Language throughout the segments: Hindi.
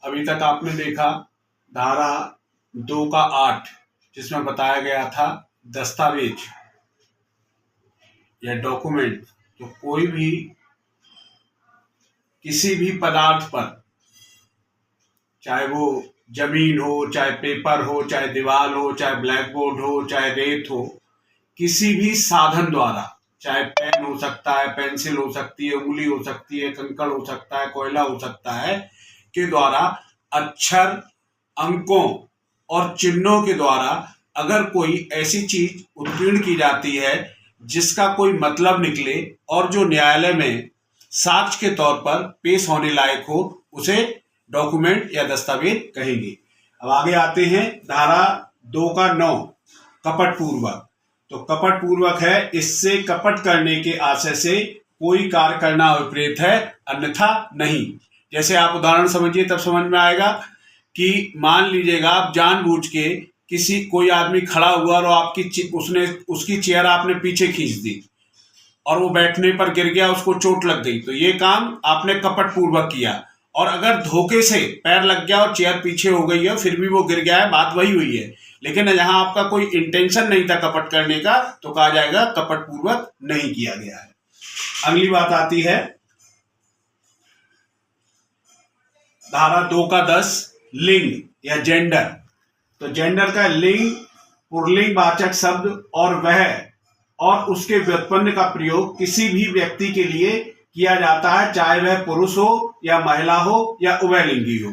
अभी तक आपने देखा धारा 2 का 8 जिसमें बताया गया था दस्तावेज या डॉक्यूमेंट। तो कोई भी किसी भी पदार्थ पर, चाहे वो जमीन हो, चाहे पेपर हो, चाहे दीवार हो, चाहे ब्लैक बोर्ड हो, चाहे रेत हो, किसी भी साधन द्वारा, चाहे पेन हो सकता है, पेंसिल हो सकती है, उंगली हो सकती है, कंकड़ हो सकता है, कोयला हो सकता है, के द्वारा अक्षर, अंकों और चिन्हों के द्वारा अगर कोई ऐसी चीज उत्कीर्ण की जाती है जिसका कोई मतलब निकले और जो न्यायालय में साक्ष्य के तौर पर पेश होने लायक हो, उसे डॉक्यूमेंट या दस्तावेज कहेंगे। अब आगे आते हैं धारा 2 का 9 कपट पूर्वक। तो कपट पूर्वक है, इससे कपट करने के आशय से कोई कार्य करना विपरीत है, अन्यथा नहीं। जैसे आप उदाहरण समझिए तब समझ में आएगा कि मान लीजिएगा आप जानबूझ के कोई आदमी खड़ा हुआ और उसकी चेयर आपने पीछे खींच दी और वो बैठने पर गिर गया, उसको चोट लग गई, तो ये काम आपने कपट पूर्वक किया। और अगर धोखे से पैर लग गया और चेयर पीछे हो गई है फिर भी वो गिर गया है, बात वही हुई है, लेकिन जहां आपका कोई इंटेंशन नहीं था कपट करने का, तो कहा जाएगा कपट पूर्वक नहीं किया गया है। अगली बात आती है धारा 2 का 10 लिंग या जेंडर। तो जेंडर का लिंग पुल्लिंग वाचक शब्द और वह और उसके व्युत्पन्न का प्रयोग किसी भी व्यक्ति के लिए किया जाता है, चाहे वह पुरुष हो या महिला हो या उभयलिंगी हो।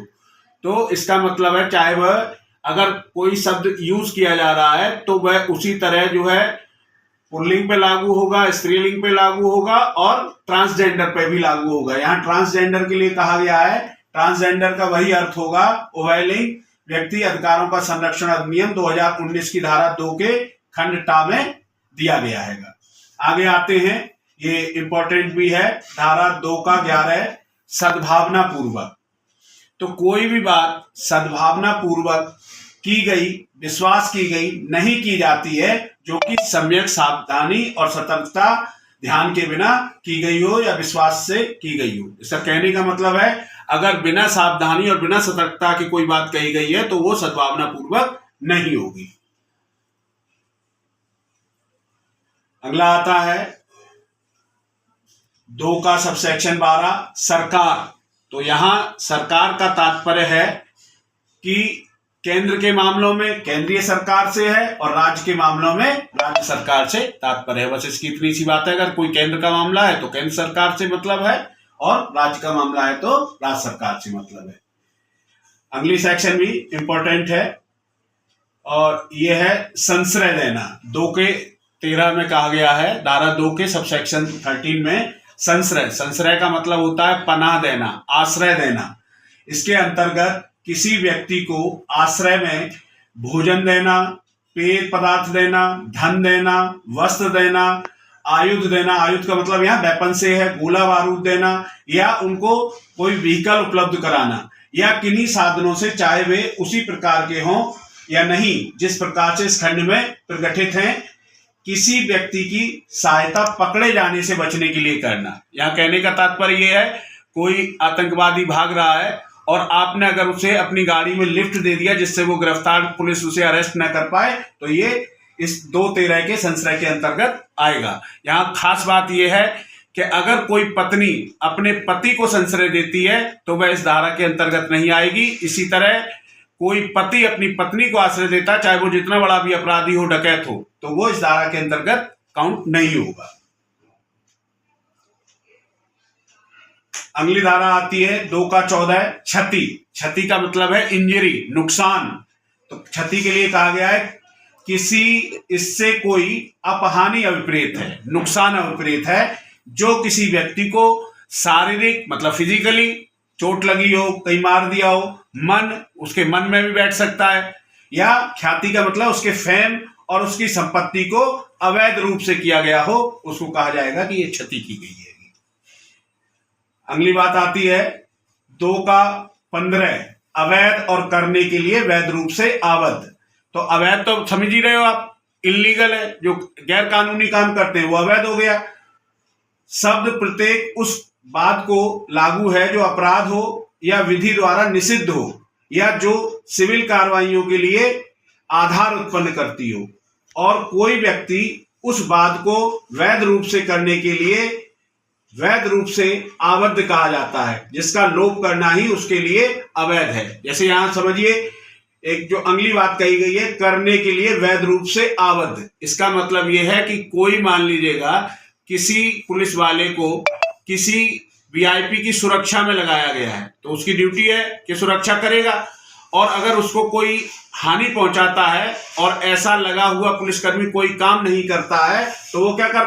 तो इसका मतलब है चाहे वह अगर कोई शब्द यूज किया जा रहा है तो वह उसी तरह जो है पुल्लिंग पे लागू होगा, स्त्रीलिंग पे लागू होगा और ट्रांसजेंडर पे भी लागू होगा। यहाँ ट्रांसजेंडर के लिए कहा गया है, ट्रांसजेंडर का वही अर्थ होगा उभयलिंग व्यक्ति अधिकारों का संरक्षण अधिनियम 2019 की धारा 2 के खंड टा में दिया गया है। आगे आते हैं, ये इंपॉर्टेंट भी है, धारा 2 का 11 सद्भावना पूर्वक। तो कोई भी बात सद्भावना पूर्वक की गई, विश्वास की गई नहीं की जाती है जो कि सम्यक सावधानी और सतर्कता ध्यान के बिना की गई हो या विश्वास से की गई हो। इसका कहने का मतलब है अगर बिना सावधानी और बिना सतर्कता की कोई बात कही गई है तो वो सद्भावना पूर्वक नहीं होगी। अगला आता है 2 का सबसेक्शन 12 सरकार। तो यहां सरकार का तात्पर्य है कि केंद्र के मामलों में केंद्रीय सरकार से है और राज्य के मामलों में राज्य सरकार से तात्पर्य है। बस इसकी इतनी सी बात है, अगर कोई केंद्र का मामला है तो केंद्र सरकार से मतलब है और राज्य का मामला है तो राज्य सरकार से मतलब है। अगली सेक्शन भी इंपॉर्टेंट है और यह है संश्रय देना। 2 के 13 में कहा गया है, धारा 2 के सबसेक्शन 13 में संश्रय का मतलब होता है पनाह देना, आश्रय देना। इसके अंतर्गत किसी व्यक्ति को आश्रय में भोजन देना, पेय पदार्थ देना, धन देना, वस्त्र देना, आयुध देना, आयुध का मतलब यहाँ वेपन से है, गोला बारूद देना, या उनको कोई व्हीकल उपलब्ध कराना, या किन्हीं साधनों से चाहे वे उसी प्रकार के हों या नहीं जिस प्रकार से इस खंड में प्रगठित हैं, किसी व्यक्ति की सहायता पकड़े जाने से बचने के लिए करना। यहाँ कहने का तात्पर्य यह है कोई आतंकवादी भाग रहा है और आपने अगर उसे अपनी गाड़ी में लिफ्ट दे दिया जिससे वो गिरफ्तार, पुलिस उसे अरेस्ट न कर पाए, तो ये इस 2-13 के संश्रय के अंतर्गत आएगा। यहाँ खास बात यह है कि अगर कोई पत्नी अपने पति को संश्रय देती है तो वह इस धारा के अंतर्गत नहीं आएगी। इसी तरह कोई पति अपनी पत्नी को आश्रय देता, चाहे वो जितना बड़ा भी अपराधी हो, डकैत हो, तो वो इस धारा के अंतर्गत काउंट नहीं होगा। अगली धारा आती है 2 का 14 क्षति। क्षति का मतलब है इंजरी, नुकसान। तो क्षति के लिए कहा गया है किसी इससे कोई अपहानि अविपरीत है, नुकसान अविपरीत है जो किसी व्यक्ति को शारीरिक मतलब फिजिकली चोट लगी हो, कहीं मार दिया हो, उसके मन में भी बैठ सकता है, या ख्याति का मतलब उसके फेम और उसकी संपत्ति को अवैध रूप से किया गया हो, उसको कहा जाएगा कि ये क्षति की गई है। अगली बात आती है 2 का 15 अवैध और करने के लिए वैध रूप से आबद्ध। तो अवैध तो समझ ही रहे हो आप, इलीगल है, जो गैर कानूनी काम करते हैं वो अवैध हो गया। शब्द प्रत्येक उस बात को लागू है जो अपराध हो या विधि द्वारा निषिद्ध हो या जो सिविल कार्रवाइयों के लिए आधार उत्पन्न करती हो, और कोई व्यक्ति उस बात को वैध रूप से करने के लिए वैध रूप से आबद्ध कहा जाता है, जिसका लोप करना ही उसके लिए अवैध है। जैसे यहां समझिए, एक जो अगली बात कही गई है, करने के लिए वैध रूप से आबद्ध, इसका मतलब यह है कि कोई मान लीजिएगा किसी पुलिस वाले को किसी वीआईपी की सुरक्षा में लगाया गया है, तो उसकी ड्यूटी है कि सुरक्षा करेगा, और अगर उसको कोई हानि पहुंचाता है और ऐसा लगा हुआ पुलिसकर्मी कोई काम नहीं करता है, तो वो क्या करता है?